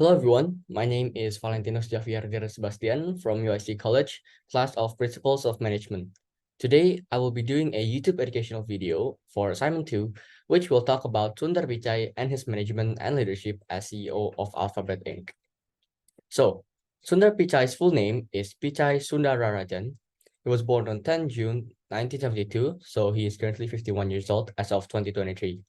Hello everyone, my name is Valentinus Javier Sebastian from UIC College, class of Principles of Management. Today, I will be doing a YouTube educational video for assignment 2, which will talk about Sundar Pichai and his management and leadership as CEO of Alphabet Inc. So, Sundar Pichai's full name is Pichai Sundararajan. He was born on 10 June 1972, so he is currently 51 years old as of 2023.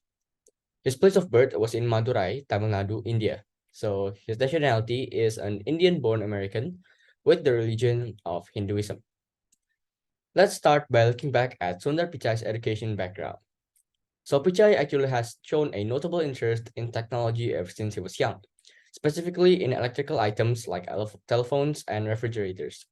His place of birth was in Madurai, Tamil Nadu, India. So his nationality is an Indian-born American with the religion of Hinduism. Let's start by looking back at Sundar Pichai's education background. So Pichai actually has shown a notable interest in technology ever since he was young, specifically in electrical items like telephones and refrigerators.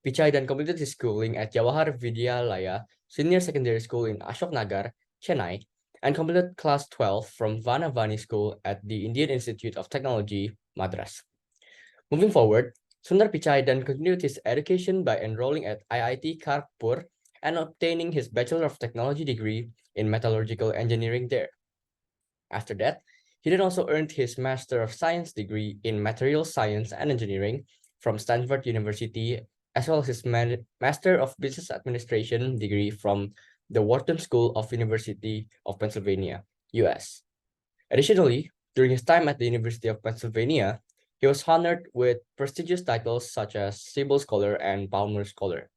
Pichai then completed his schooling at Jawahar Vidyalaya Senior Secondary School in Ashok Nagar, Chennai, and completed class 12 from Vanavani School at the Indian Institute of Technology, Madras. Moving forward, Sundar Pichai then continued his education by enrolling at IIT Kharagpur and obtaining his Bachelor of Technology degree in Metallurgical Engineering there. After that, he then also earned his Master of Science degree in Materials Science and Engineering from Stanford University, as well as his Master of Business Administration degree from the Wharton School of University of Pennsylvania, US. Additionally, during his time at the University of Pennsylvania, he was honored with prestigious titles such as Siebel Scholar and Palmer Scholar.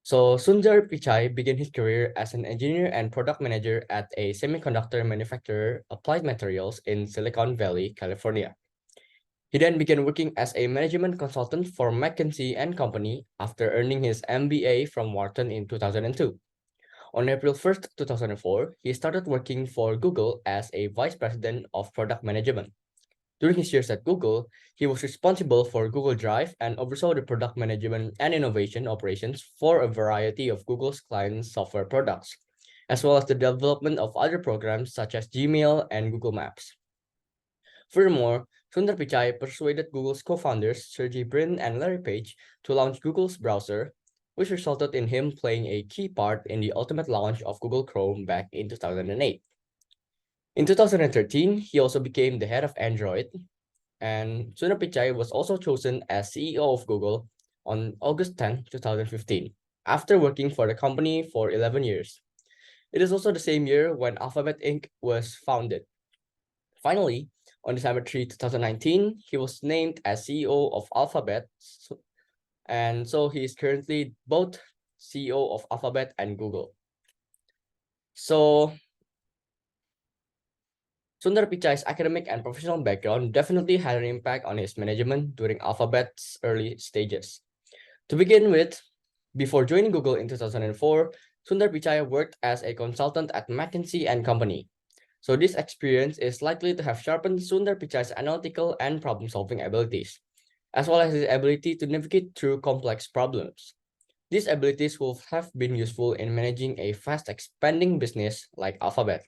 So Sundar Pichai began his career as an engineer and product manager at a semiconductor manufacturer, Applied Materials, in Silicon Valley, California. He then began working as a management consultant for McKinsey & Company after earning his MBA from Wharton in 2002. On April 1st, 2004, he started working for Google as a vice president of product management. During his years at Google, he was responsible for Google Drive and oversaw the product management and innovation operations for a variety of Google's client software products, as well as the development of other programs such as Gmail and Google Maps. Furthermore, Sundar Pichai persuaded Google's co-founders Sergey Brin and Larry Page to launch Google's browser, which resulted in him playing a key part in the ultimate launch of Google Chrome back in 2008. In 2013, he also became the head of Android, and Sundar Pichai was also chosen as CEO of Google on August 10, 2015, after working for the company for 11 years. It is also the same year when Alphabet Inc. was founded. Finally, on December 3, 2019, he was named as CEO of Alphabet, and so he is currently both CEO of Alphabet and Google. So Sundar Pichai's academic and professional background definitely had an impact on his management during Alphabet's early stages. To begin with, before joining Google in 2004, Sundar Pichai worked as a consultant at McKinsey & Company. So this experience is likely to have sharpened Sundar Pichai's analytical and problem-solving abilities, as well as his ability to navigate through complex problems. These abilities will have been useful in managing a fast-expanding business like Alphabet.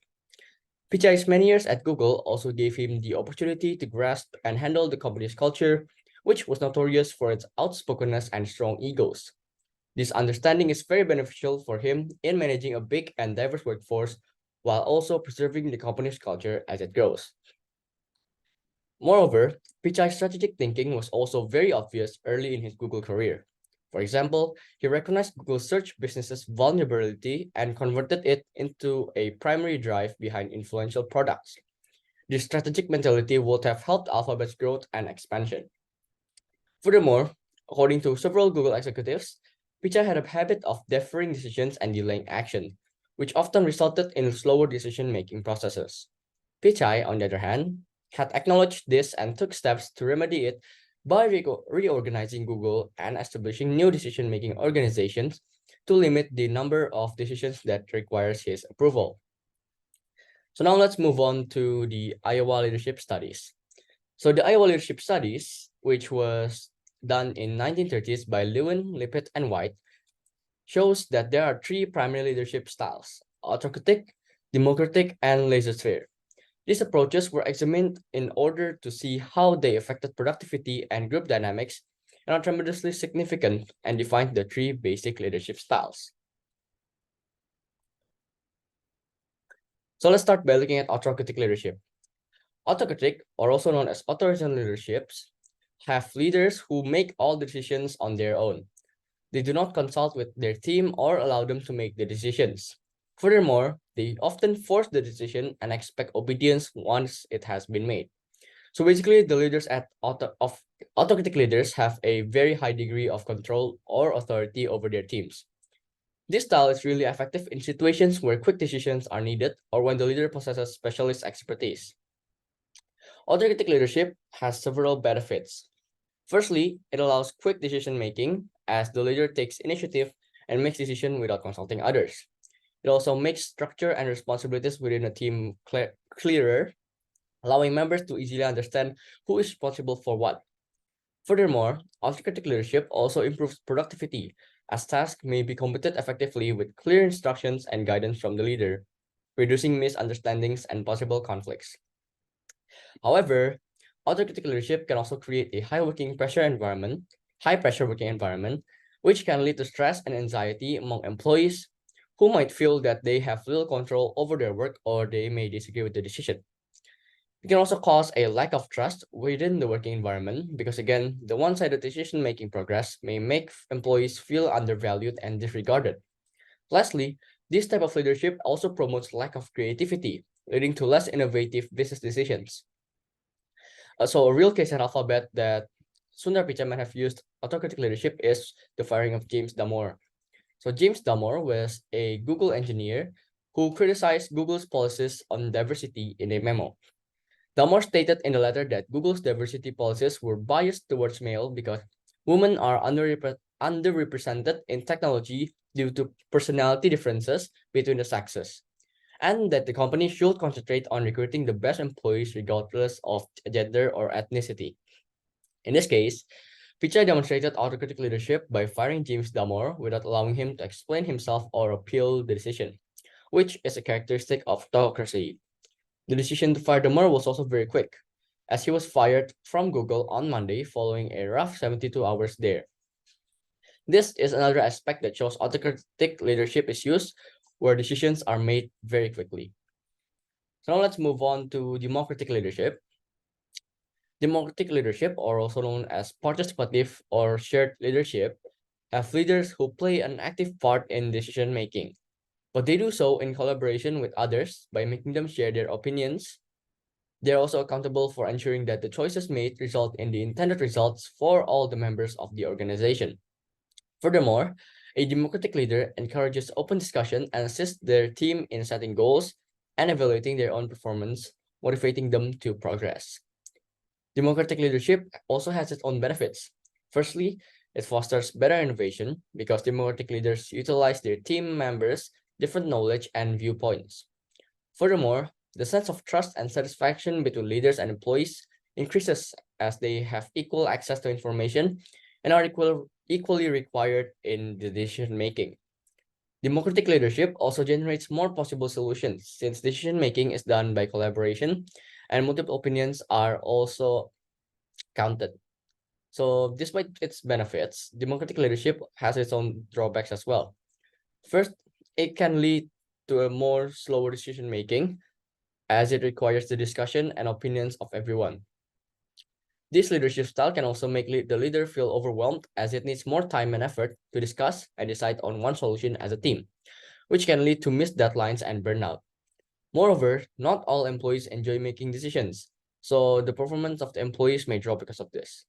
Pichai's many years at Google also gave him the opportunity to grasp and handle the company's culture, which was notorious for its outspokenness and strong egos. This understanding is very beneficial for him in managing a big and diverse workforce while also preserving the company's culture as it grows. Moreover, Pichai's strategic thinking was also very obvious early in his Google career. For example, he recognized Google's search business's vulnerability and converted it into a primary drive behind influential products. This strategic mentality would have helped Alphabet's growth and expansion. Furthermore, according to several Google executives, Pichai had a habit of deferring decisions and delaying action, which often resulted in slower decision-making processes. Pichai, on the other hand, had acknowledged this and took steps to remedy it by reorganizing Google and establishing new decision-making organizations to limit the number of decisions that requires his approval. So now let's move on to the Iowa Leadership Studies. So the Iowa Leadership Studies, which was done in 1930s by Lewin, Lippitt, and White, shows that there are three primary leadership styles: autocratic, democratic, and laissez-faire. These approaches were examined in order to see how they affected productivity and group dynamics and are tremendously significant and define the three basic leadership styles. So let's start by looking at autocratic leadership. Autocratic, or also known as authoritarian leaderships, have leaders who make all decisions on their own. They do not consult with their team or allow them to make the decisions. Furthermore, they often force the decision and expect obedience once it has been made. So basically, the leaders of autocratic leaders have a very high degree of control or authority over their teams. This style is really effective in situations where quick decisions are needed or when the leader possesses specialist expertise. Autocratic leadership has several benefits. Firstly, it allows quick decision making as the leader takes initiative and makes decisions without consulting others. It also makes structure and responsibilities within a team clearer, allowing members to easily understand who is responsible for what. Furthermore, autocratic leadership also improves productivity, as tasks may be completed effectively with clear instructions and guidance from the leader, reducing misunderstandings and possible conflicts. However, autocratic leadership can also create a high pressure working environment, which can lead to stress and anxiety among employees who might feel that they have little control over their work or they may disagree with the decision. It can also cause a lack of trust within the working environment because, again, the one sided decision making progress may make employees feel undervalued and disregarded. Lastly, this type of leadership also promotes lack of creativity, leading to less innovative business decisions. So, a real case in Alphabet that Sundar Pichai might have used autocratic leadership is the firing of James Damore. So, James Damore was a Google engineer who criticized Google's policies on diversity in a memo. Damore stated in the letter that Google's diversity policies were biased towards male because women are underrepresented in technology due to personality differences between the sexes, and that the company should concentrate on recruiting the best employees regardless of gender or ethnicity. In this case, Pichai demonstrated autocratic leadership by firing James Damore without allowing him to explain himself or appeal the decision, which is a characteristic of autocracy. The decision to fire Damore was also very quick, as he was fired from Google on Monday following a rough 72 hours there. This is another aspect that shows autocratic leadership is used where decisions are made very quickly. So now let's move on to democratic leadership. Democratic leadership, or also known as participative or shared leadership, have leaders who play an active part in decision making, but they do so in collaboration with others by making them share their opinions. They're also accountable for ensuring that the choices made result in the intended results for all the members of the organization. Furthermore, a democratic leader encourages open discussion and assists their team in setting goals and evaluating their own performance, motivating them to progress. Democratic leadership also has its own benefits. Firstly, it fosters better innovation because democratic leaders utilize their team members' different knowledge and viewpoints. Furthermore, the sense of trust and satisfaction between leaders and employees increases as they have equal access to information and are equally required in decision making. Democratic leadership also generates more possible solutions since decision making is done by collaboration and multiple opinions are also counted. So, despite its benefits, democratic leadership has its own drawbacks as well. First, it can lead to a more slower decision making as it requires the discussion and opinions of everyone. This leadership style can also make the leader feel overwhelmed as it needs more time and effort to discuss and decide on one solution as a team, which can lead to missed deadlines and burnout. Moreover, not all employees enjoy making decisions, so the performance of the employees may drop because of this.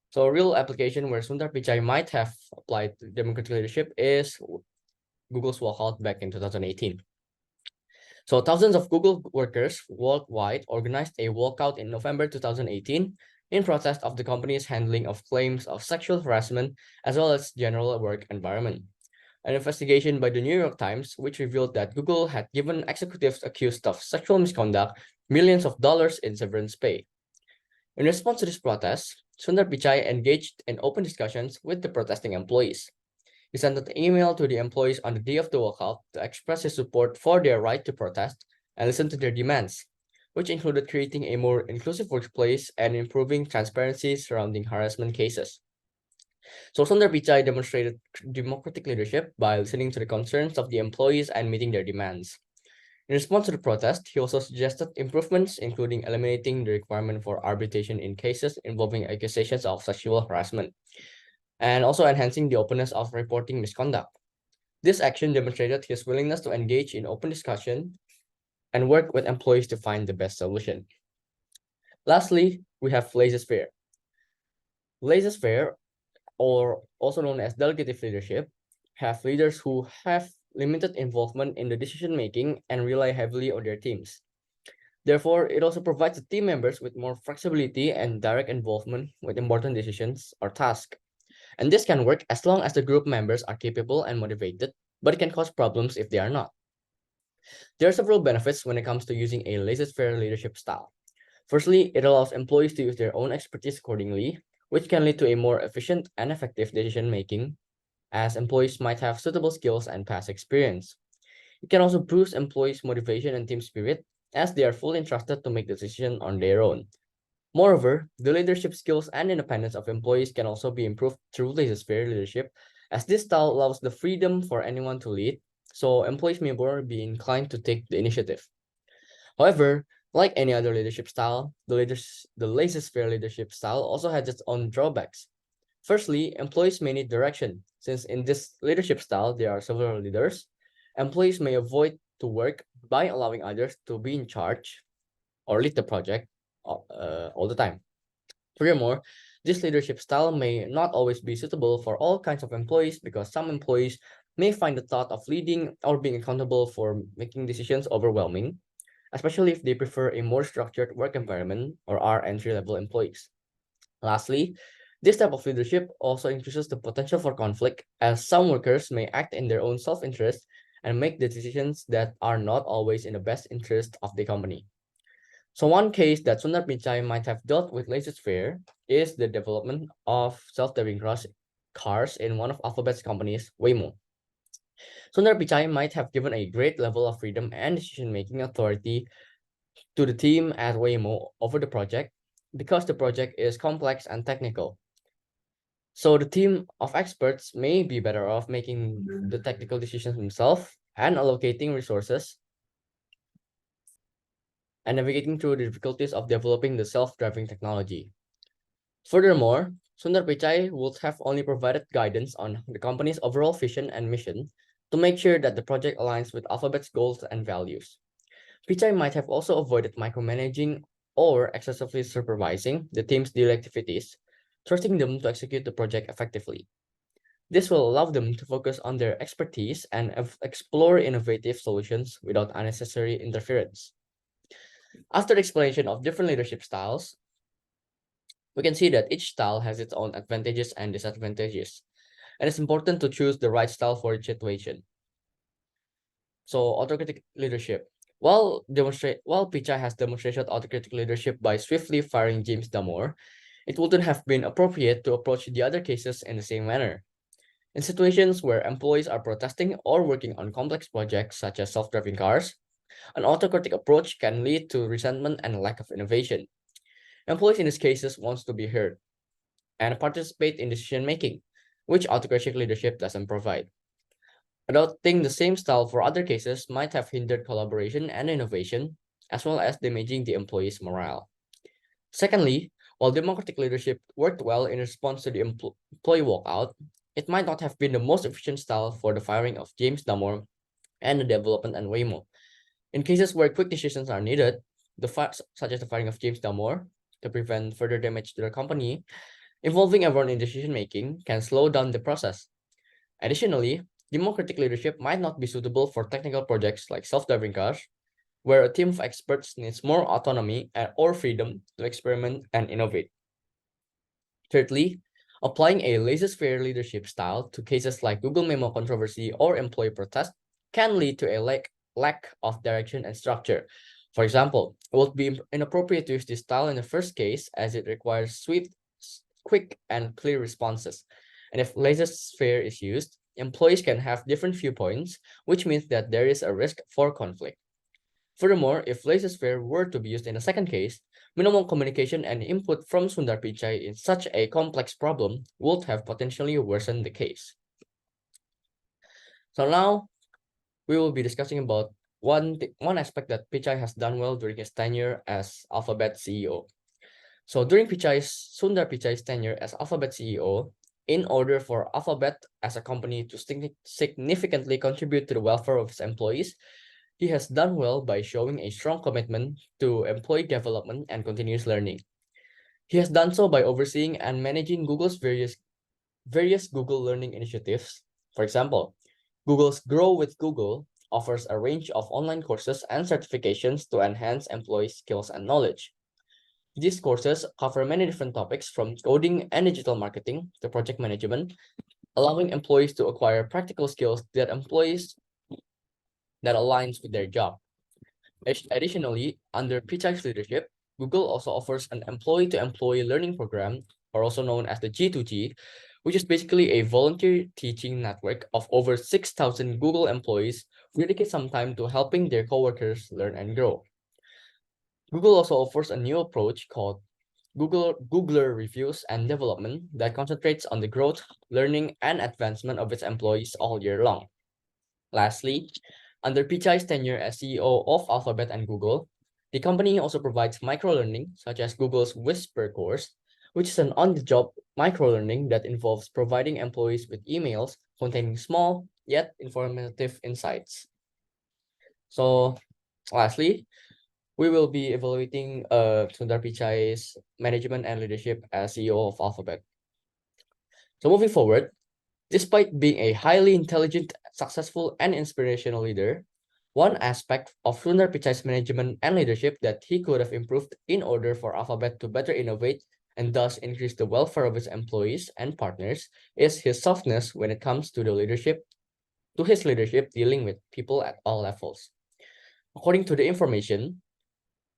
So a real application where Sundar Pichai might have applied democratic leadership is Google's walkout back in 2018. So thousands of Google workers worldwide organized a walkout in November 2018 in protest of the company's handling of claims of sexual harassment as well as general work environment. An investigation by the New York Times, which revealed that Google had given executives accused of sexual misconduct millions of dollars in severance pay. In response to this protest, Sundar Pichai engaged in open discussions with the protesting employees. He sent an email to the employees on the day of the walkout to express his support for their right to protest and listen to their demands, which included creating a more inclusive workplace and improving transparency surrounding harassment cases. So Sundar Pichai demonstrated democratic leadership by listening to the concerns of the employees and meeting their demands. In response to the protest, he also suggested improvements, including eliminating the requirement for arbitration in cases involving accusations of sexual harassment, and also enhancing the openness of reporting misconduct. This action demonstrated his willingness to engage in open discussion and work with employees to find the best solution. Lastly, we have laissez-faire. Laissez-faire, or also known as delegative leadership, have leaders who have limited involvement in the decision-making and rely heavily on their teams. Therefore, it also provides the team members with more flexibility and direct involvement with important decisions or tasks. And this can work as long as the group members are capable and motivated, but it can cause problems if they are not. There are several benefits when it comes to using a laissez-faire leadership style. Firstly, it allows employees to use their own expertise accordingly, which can lead to a more efficient and effective decision-making, as employees might have suitable skills and past experience. It can also boost employees' motivation and team spirit, as they are fully entrusted to make the decision on their own. Moreover, the leadership skills and independence of employees can also be improved through laissez-faire leadership, as this style allows the freedom for anyone to lead, so employees may more be inclined to take the initiative. However, like any other leadership style, the laissez-faire leadership style also has its own drawbacks. Firstly, employees may need direction, since in this leadership style there are several leaders. Employees may avoid to work by allowing others to be in charge or lead the project all the time. Furthermore, this leadership style may not always be suitable for all kinds of employees because some employees may find the thought of leading or being accountable for making decisions overwhelming, especially if they prefer a more structured work environment or are entry-level employees. Lastly, this type of leadership also increases the potential for conflict, as some workers may act in their own self-interest and make the decisions that are not always in the best interest of the company. So one case that Sundar Pichai might have dealt with laissez-faire is the development of self-driving cars in one of Alphabet's companies, Waymo. Sundar Pichai might have given a great level of freedom and decision-making authority to the team at Waymo over the project because the project is complex and technical. So the team of experts may be better off making the technical decisions themselves and allocating resources and navigating through the difficulties of developing the self-driving technology. Furthermore, Sundar Pichai would have only provided guidance on the company's overall vision and mission to make sure that the project aligns with Alphabet's goals and values. Pichai might have also avoided micromanaging or excessively supervising the team's daily activities, trusting them to execute the project effectively. This will allow them to focus on their expertise and explore innovative solutions without unnecessary interference. After the explanation of different leadership styles, we can see that each style has its own advantages and disadvantages, and it's important to choose the right style for each situation. So, autocratic leadership. While Pichai has demonstrated autocratic leadership by swiftly firing James Damore, it wouldn't have been appropriate to approach the other cases in the same manner. In situations where employees are protesting or working on complex projects such as self-driving cars, an autocratic approach can lead to resentment and lack of innovation. Employees in these cases want to be heard and participate in decision making, which autocratic leadership doesn't provide. Adopting the same style for other cases might have hindered collaboration and innovation, as well as damaging the employees' morale. Secondly, while democratic leadership worked well in response to the employee walkout, it might not have been the most efficient style for the firing of James Damore and the development and Waymo. In cases where quick decisions are needed, such as the firing of James Damore to prevent further damage to the company, involving everyone in decision making can slow down the process. Additionally, democratic leadership might not be suitable for technical projects like self-driving cars, where a team of experts needs more autonomy or freedom to experiment and innovate. Thirdly, applying a laissez-faire leadership style to cases like Google Memo controversy or employee protest can lead to a lack of direction and structure. For example, it would be inappropriate to use this style in the first case as it requires swift, quick, and clear responses. And if laissez-faire is used, employees can have different viewpoints, which means that there is a risk for conflict. Furthermore, if laissez-faire were to be used in a second case, minimal communication and input from Sundar Pichai in such a complex problem would have potentially worsened the case. So now we will be discussing about one aspect that Pichai has done well during his tenure as Alphabet CEO. So during Sundar Pichai's tenure as Alphabet CEO, in order for Alphabet as a company to significantly contribute to the welfare of his employees, he has done well by showing a strong commitment to employee development and continuous learning. He has done so by overseeing and managing Google's various Google learning initiatives. For example, Google's Grow with Google offers a range of online courses and certifications to enhance employee skills and knowledge. These courses cover many different topics from coding and digital marketing to project management, allowing employees to acquire practical skills that aligns with their job. Additionally, under Pichai's leadership, Google also offers an employee-to-employee learning program, or also known as the G2G, which is basically a volunteer teaching network of over 6,000 Google employees who dedicate some time to helping their coworkers learn and grow. Google also offers a new approach called Googler Reviews and Development that concentrates on the growth, learning, and advancement of its employees all year long. Lastly, under Pichai's tenure as CEO of Alphabet and Google, the company also provides microlearning, such as Google's Whisper course, which is an on-the-job microlearning that involves providing employees with emails containing small yet informative insights. So, lastly, we will be evaluating Sundar Pichai's management and leadership as CEO of Alphabet. So moving forward, despite being a highly intelligent, successful, and inspirational leader, one aspect of Sundar Pichai's management and leadership that he could have improved in order for Alphabet to better innovate and thus increase the welfare of its employees and partners is his softness when it comes to his leadership dealing with people at all levels. According to the information,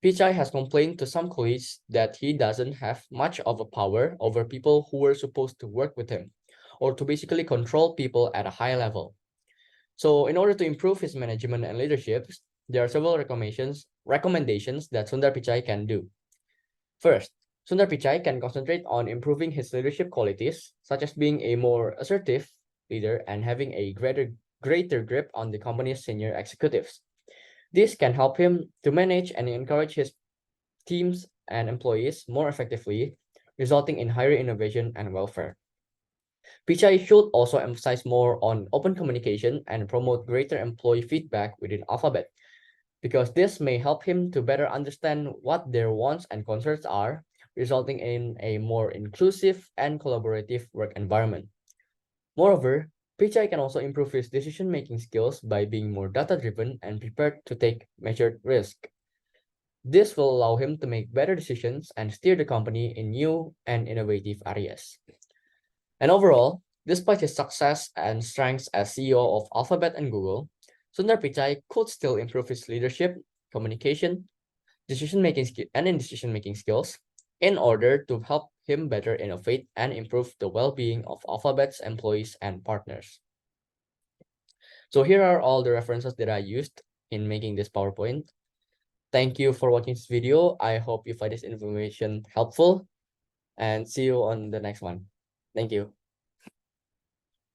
Pichai has complained to some colleagues that he doesn't have much of a power over people who were supposed to work with him, or to basically control people at a high level. So in order to improve his management and leadership, there are several recommendations that Sundar Pichai can do. First, Sundar Pichai can concentrate on improving his leadership qualities, such as being a more assertive leader and having a greater grip on the company's senior executives. This can help him to manage and encourage his teams and employees more effectively, resulting in higher innovation and welfare. Pichai should also emphasize more on open communication and promote greater employee feedback within Alphabet, because this may help him to better understand what their wants and concerns are, resulting in a more inclusive and collaborative work environment. Moreover, Pichai can also improve his decision-making skills by being more data-driven and prepared to take measured risk. This will allow him to make better decisions and steer the company in new and innovative areas. And overall, despite his success and strengths as CEO of Alphabet and Google, Sundar Pichai could still improve his leadership, communication, decision-making skills in order to help him better innovate and improve the well-being of Alphabet's employees and partners. So here are all the references that I used in making this PowerPoint. Thank you for watching this video. I hope you find this information helpful, and see you on the next one. Thank you.